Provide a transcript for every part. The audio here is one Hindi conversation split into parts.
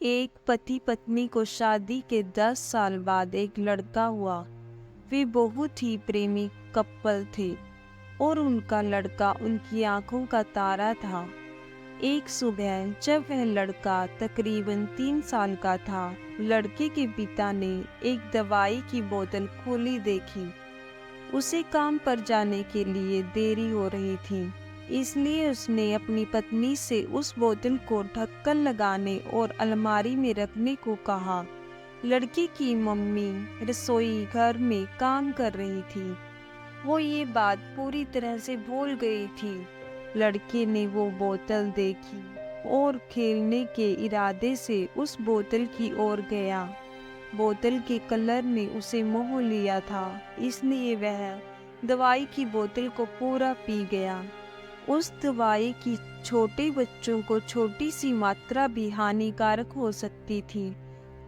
एक पति पत्नी को शादी के 10 साल बाद एक लड़का हुआ। वे बहुत ही प्रेमी कपल थे और उनका लड़का उनकी आंखों का तारा था। एक सुबह जब वह लड़का तकरीबन 3 साल का था, लड़के के पिता ने एक दवाई की बोतल खोली देखी। उसे काम पर जाने के लिए देरी हो रही थी, इसलिए उसने अपनी पत्नी से उस बोतल को ढक्कन लगाने और अलमारी में रखने को कहा। लड़की की मम्मी रसोई घर में काम कर रही थी। वो ये बात पूरी तरह से भूल गई थी। लड़के ने वो बोतल देखी और खेलने के इरादे से उस बोतल की ओर गया। बोतल के कलर ने उसे मोह लिया था, इसलिए वह दवाई की बोतल को पूरा पी गया। उस दवाई की छोटे बच्चों को छोटी सी मात्रा भी हानिकारक हो सकती थी।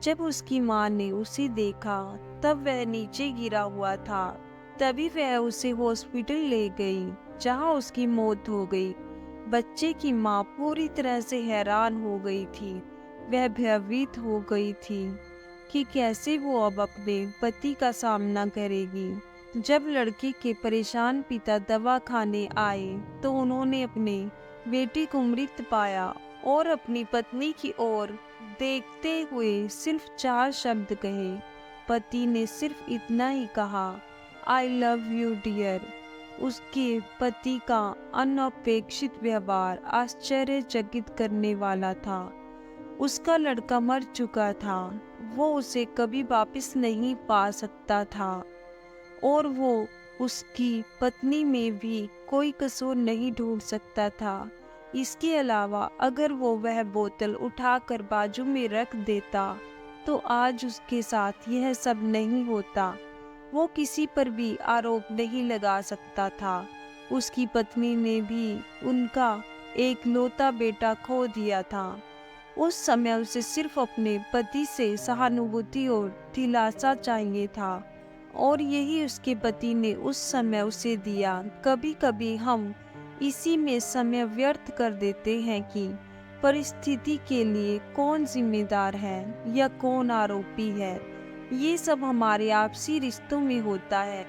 जब उसकी माँ ने उसे देखा तब वह नीचे गिरा हुआ था। तभी वह उसे हॉस्पिटल ले गई, जहाँ उसकी मौत हो गई। बच्चे की माँ पूरी तरह से हैरान हो गई थी। वह भयभीत हो गई थी कि कैसे वो अब अपने पति का सामना करेगी। जब लड़के के परेशान पिता दवा खाने आए तो उन्होंने अपने बेटी को मृत पाया और अपनी पत्नी की ओर देखते हुए सिर्फ 4 शब्द कहे। पति ने सिर्फ इतना ही कहा, आई लव यू डियर। उसके पति का अनपेक्षित व्यवहार आश्चर्यचकित करने वाला था। उसका लड़का मर चुका था, वो उसे कभी वापस नहीं पा सकता था और वो उसकी पत्नी में भी कोई कसूर नहीं ढूंढ सकता था। इसके अलावा अगर वो वह बोतल उठाकर बाजू में रख देता तो आज उसके साथ यह सब नहीं होता। वो किसी पर भी आरोप नहीं लगा सकता था। उसकी पत्नी ने भी उनका एकलौता बेटा खो दिया था। उस समय उसे सिर्फ अपने पति से सहानुभूति और दिलासा चाहिए था और यही उसके पति ने उस समय उसे दिया। कभी कभी हम इसी में समय व्यर्थ कर देते हैं कि परिस्थिति के लिए कौन जिम्मेदार है या कौन आरोपी है। ये सब हमारे आपसी रिश्तों में होता है।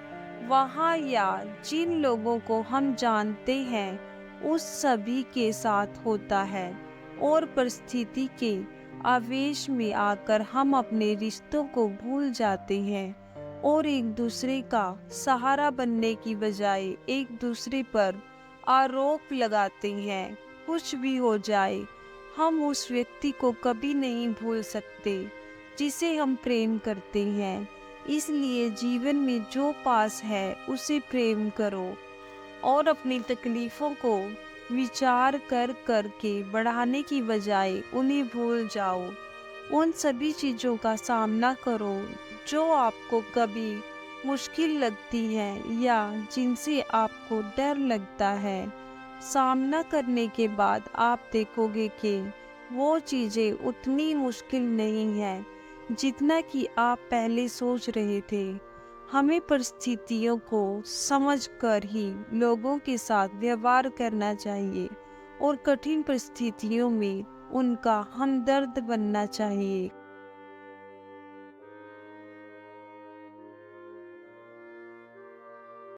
वहाँ या जिन लोगों को हम जानते हैं उस सभी के साथ होता है और परिस्थिति के आवेश में आकर हम अपने रिश्तों को भूल जाते हैं और एक दूसरे का सहारा बनने की बजाय एक दूसरे पर आरोप लगाते हैं। कुछ भी हो जाए, हम उस व्यक्ति को कभी नहीं भूल सकते जिसे हम प्रेम करते हैं। इसलिए जीवन में जो पास है उसे प्रेम करो और अपनी तकलीफों को विचार कर के बढ़ाने की बजाय उन्हें भूल जाओ। उन सभी चीज़ों का सामना करो जो आपको कभी मुश्किल लगती है या जिनसे आपको डर लगता है। सामना करने के बाद आप देखोगे कि वो चीज़ें उतनी मुश्किल नहीं है जितना कि आप पहले सोच रहे थे। हमें परिस्थितियों को समझकर ही लोगों के साथ व्यवहार करना चाहिए और कठिन परिस्थितियों में उनका हमदर्द बनना चाहिए।